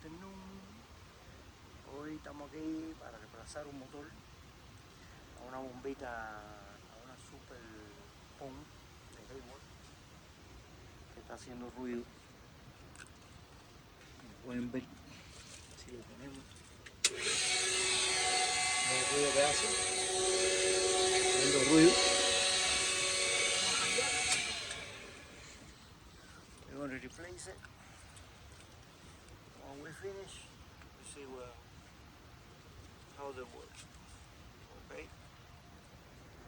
afternoon. Hoy estamos aquí para reemplazar un motor a una bombita, a una Super Pump de Hayward que está haciendo ruido. Como pueden ver, si lo ponemos, el ruido que hace, haciendo ruido. We're going to replace it. When we finish, we'll see how they work. Okay.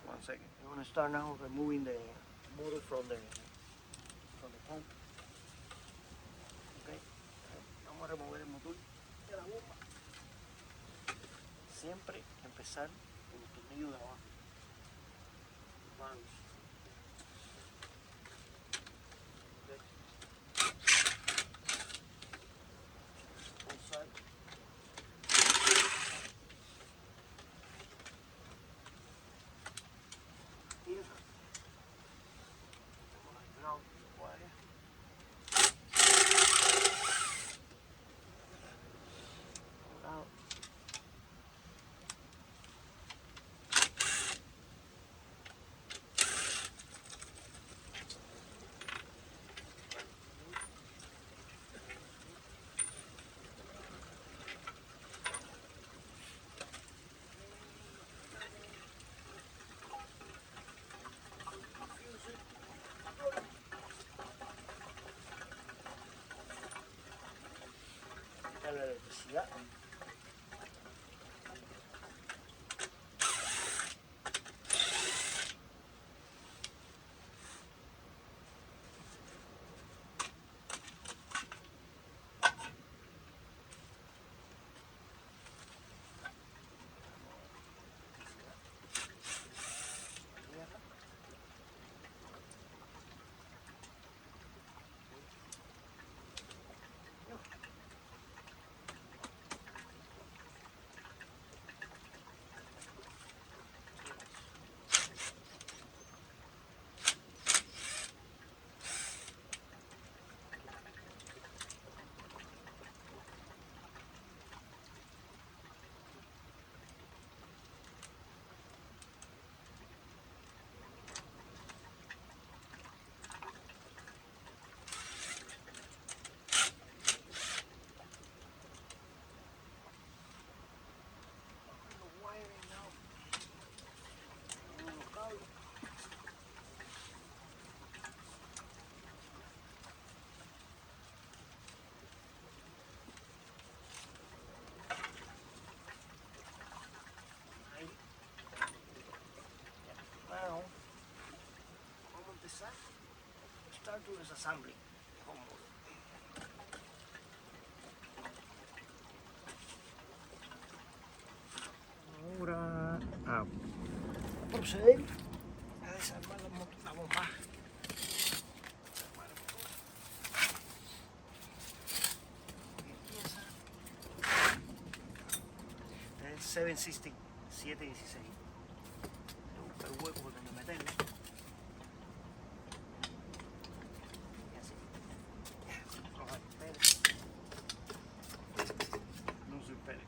One second. We're going to start now removing the motor from the pump. Okay. Vamos a remover el motor de la bomba. Siempre empezar por los tornillos de abajo. Vamos. La electricidad. Now, vamos a empezar. Start to disassembly. Ahora a proceder a desarmar la bomba. Es 716, 716. Busca el hueco donde meterle. Y así. No se espere.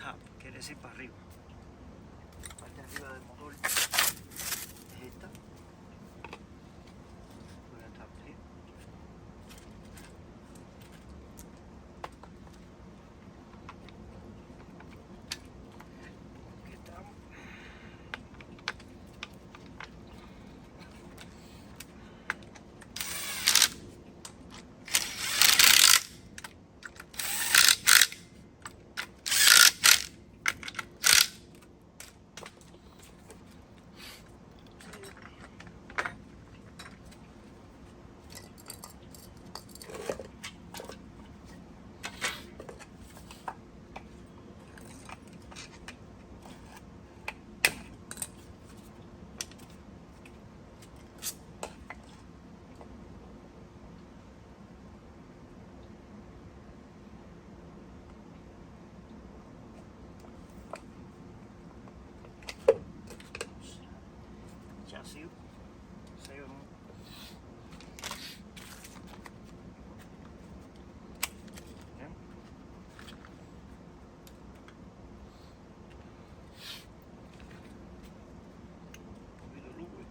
top, quiere decir para arriba. La parte de arriba del motor es esta. Voy a tap here. Aquí estamos. Chasis, sello, ¿no? Bien. Un poquito de luz, güey.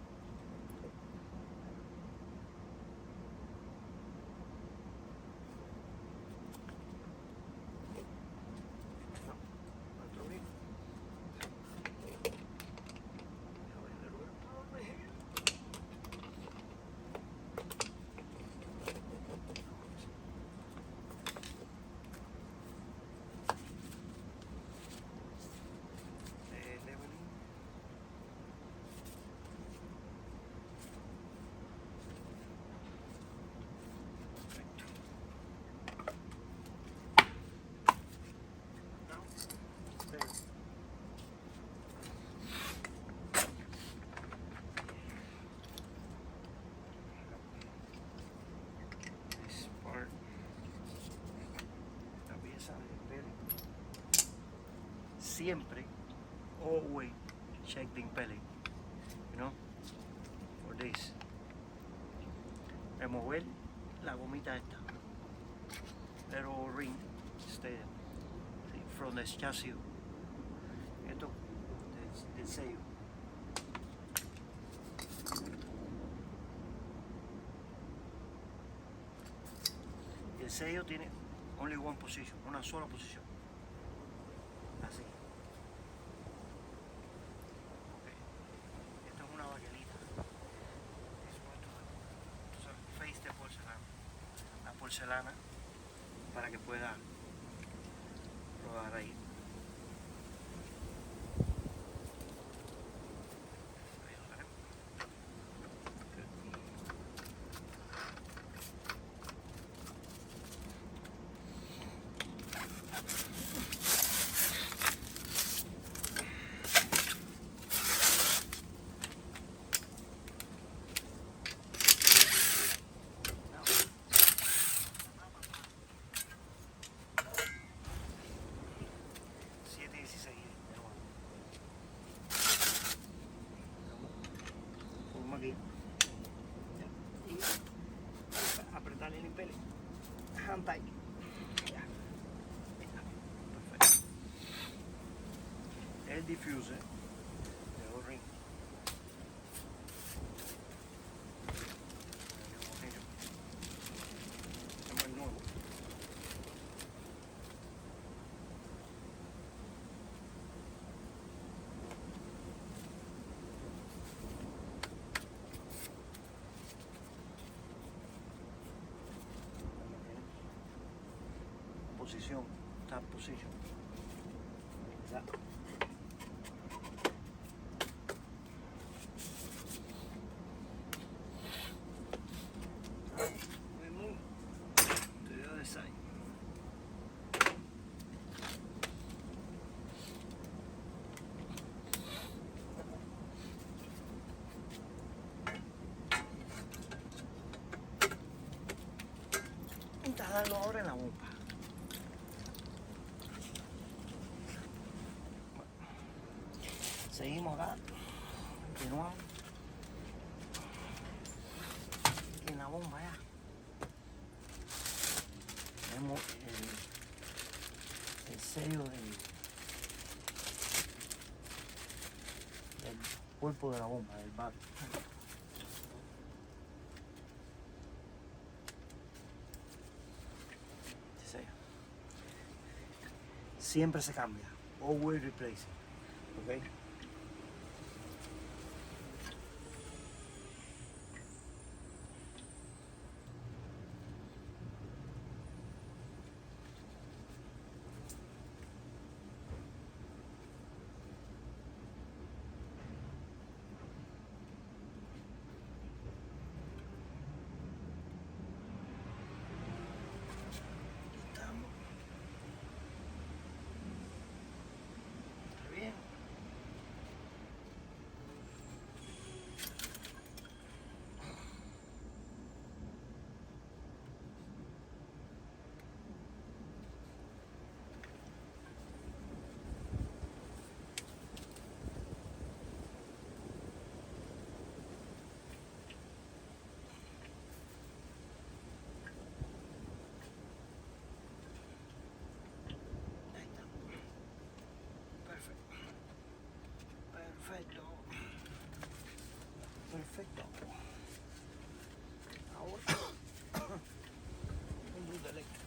No, no entró bien. Ya voy a ver, güey. Leveling. Perfecto. Now, there. This part. La pieza de pele. Siempre, always check the impeller, you know, for this. Remover la gomita esta, little ring, stay from the chassis. Esto del sello. Y el sello tiene only one position, una sola posición. Así. Okay. Esta es una baquelita. Esto es face de porcelana. La porcelana para que pueda rodar ahí. Ahí lo tenemos. Aquí y apretar el impeller, hand tight, ya, perfecto. El diffuser de O-ring, es muy nuevo. Posición, tap position. Ya. We move to the other side. Instalarlo ahora en la bomba. Seguimos acá, continuamos en la bomba ya. Tenemos el sello del cuerpo de la bomba, del bate. Sí. Siempre se cambia. Always replace it. Okay. Estamos. Bien. Ahí estamos. Perfecto. Perfecto. Perfecto. Ahora un luz eléctrico.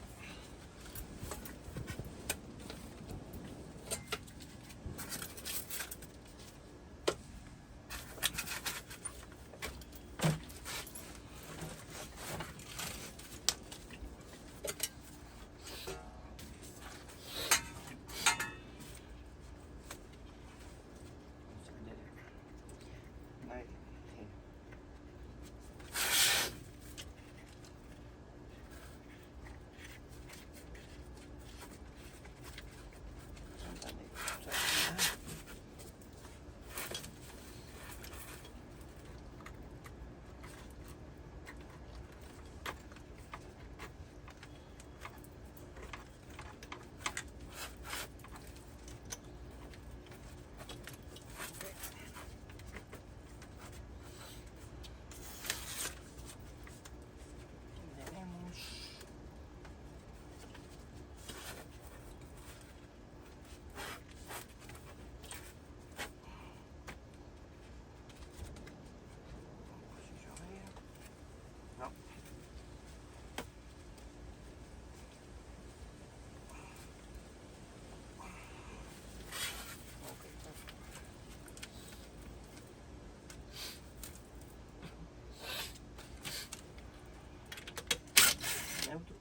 Ahí. Sí. Tenemos no. Ok, perfecto. Neutro.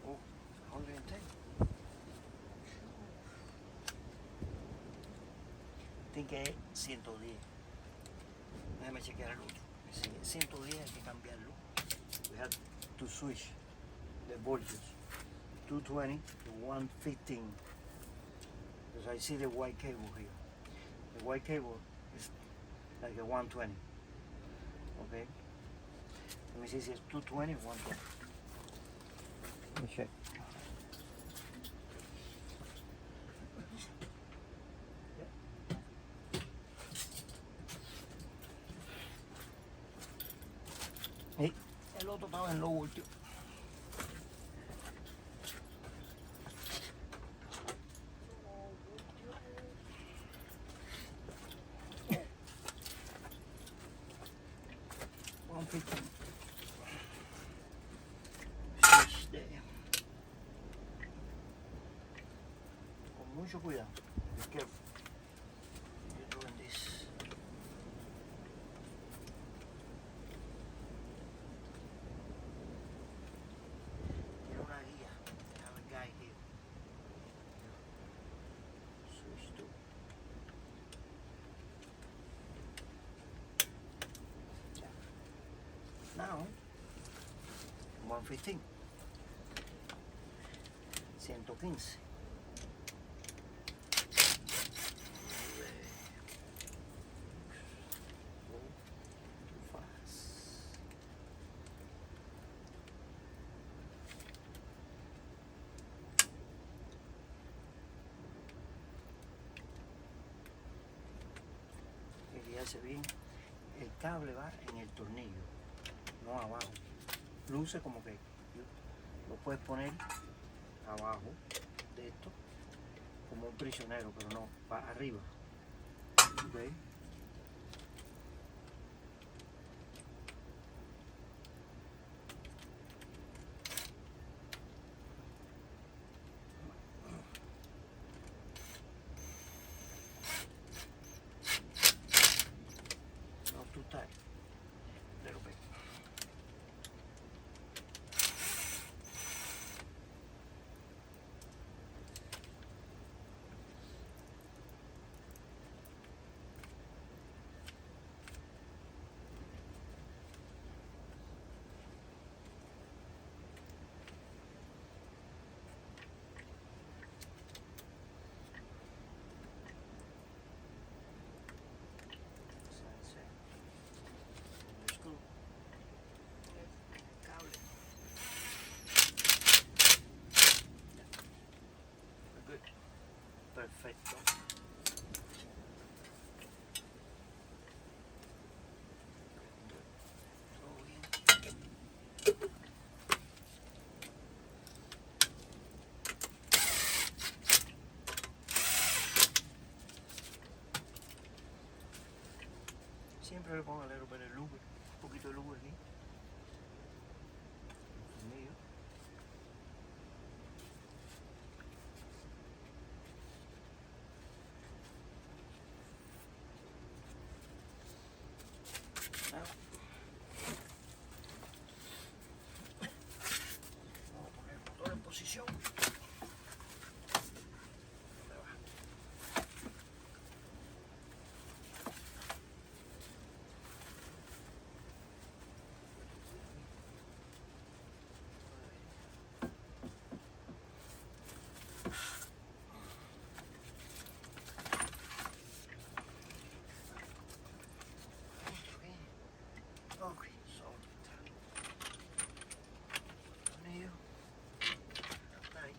Oh, 110. Tiene que es 110. Déjame chequear el otro. Sí, 110 hay que cambiarlo. We have to switch the voltage. 220 to 115. Because I see the white cable here. The white cable is like a 120. Okay? Let me see if it's 220 or 120. Let me check. Hey, el otro estaba en low voltage. Con mucho cuidado. Be careful. You're doing this. Tiene una guía. Have a guy here. Switch to. Now, 115. 115. fijarse bien, el cable va en el tornillo, no abajo. Luce como que lo puedes poner abajo de esto como un prisionero, pero no, va arriba. ¿Okay? Not too tight, a little bit. Perfecto. Todo bien. Siempre le pongo el aero para el lubre, un poquito de lubre aquí. Tornillo. Vamos a poner el motor en posición. ¿Dónde va? Ok, solita. Tornillo. Ahí.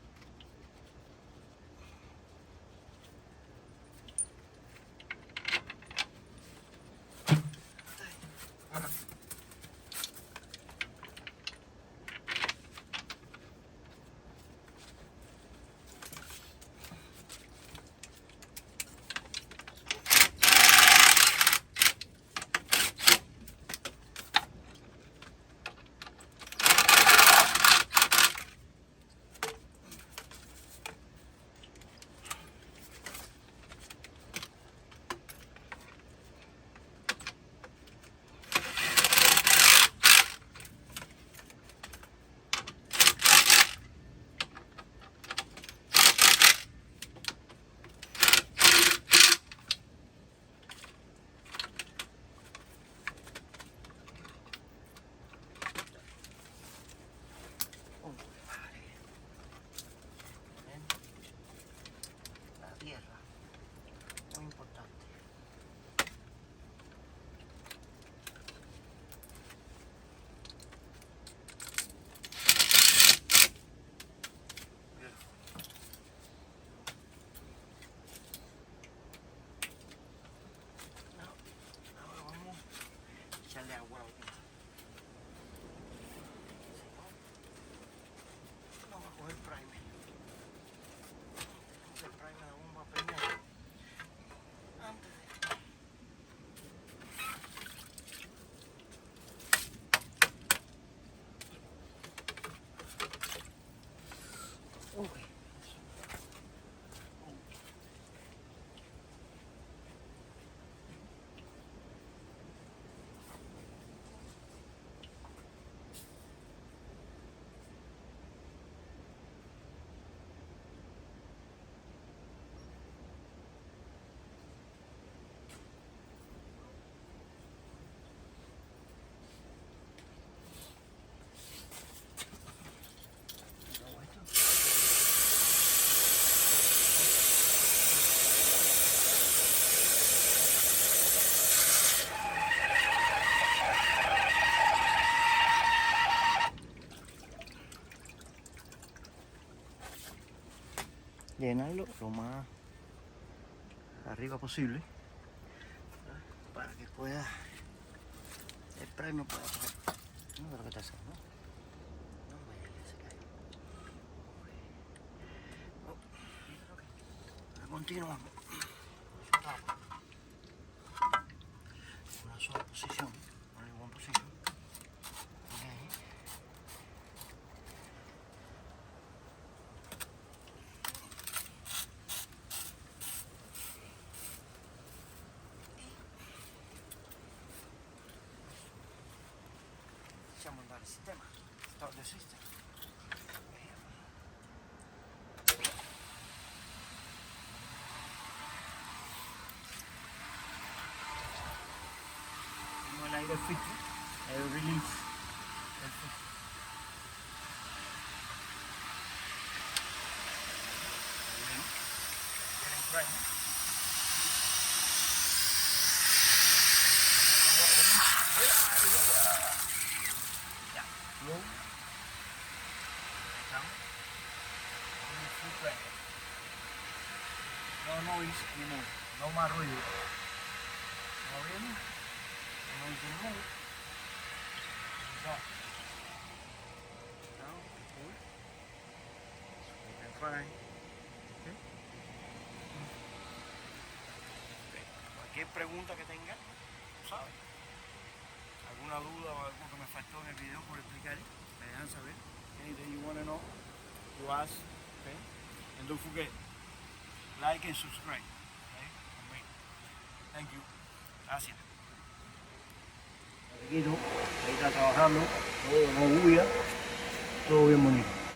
La tierra, muy importante. Ahora vamos a echarle agua a la uña. Si no, no va a coger primer. Tenemos el primer aún va a peñar. Antes de... Uy. Llenarlo lo más arriba posible, ¿verdad? para que pueda, el spray no pueda coger. No creo que te hace, ¿no? No vaya que se caiga. Continuamos. Una sola posición, only one position. Okay. Iniziamo ad andare al sistema. Start the system. El aire filtro, el release. El filtro. Getting dry. Yeah. Low. Down. Full pressure. No noise anymore. No más ruido. ¿No bien? No noise anymore. Down. Down. Full. Sweet and fine. Okay. Cualquier pregunta que tenga, ¿sabes? Alguna duda o algo que me faltó en el video por explicar, me dejan saber. Anything you want to know, you ask, okay? And don't forget, like and subscribe, okay? Thank you. Gracias. Ahí está trabajando, todo no bulla, todo bien bonito.